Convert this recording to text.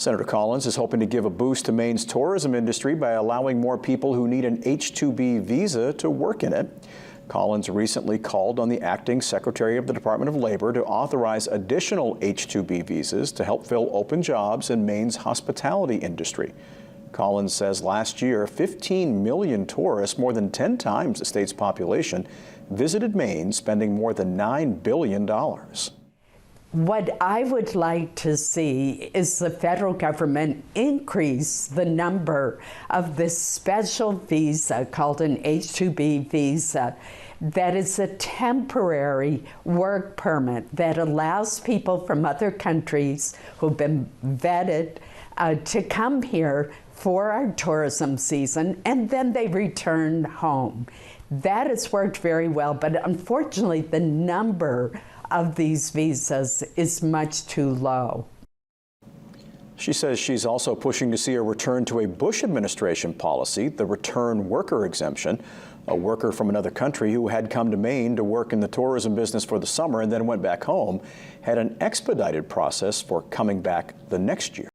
Senator Collins is hoping to give a boost to Maine's tourism industry by allowing more people who need an H-2B visa to work in it. Collins recently called on the acting Secretary of the Department of Labor to authorize additional H-2B visas to help fill open jobs in Maine's hospitality industry. Collins says last year, 15 million tourists, more than 10 times the state's population, visited Maine, spending more than $9 billion. What I would like to see is the federal government increase the number of this special visa called an H-2B visa that is a temporary work permit that allows people from other countries who've been vetted to come here for our tourism season, and then they return home. That has worked very well, but unfortunately the number of these visas is much too low. She says she's also pushing to see a return to a Bush administration policy, the return worker exemption. A worker from another country who had come to Maine to work in the tourism business for the summer and then went back home had an expedited process for coming back the next year.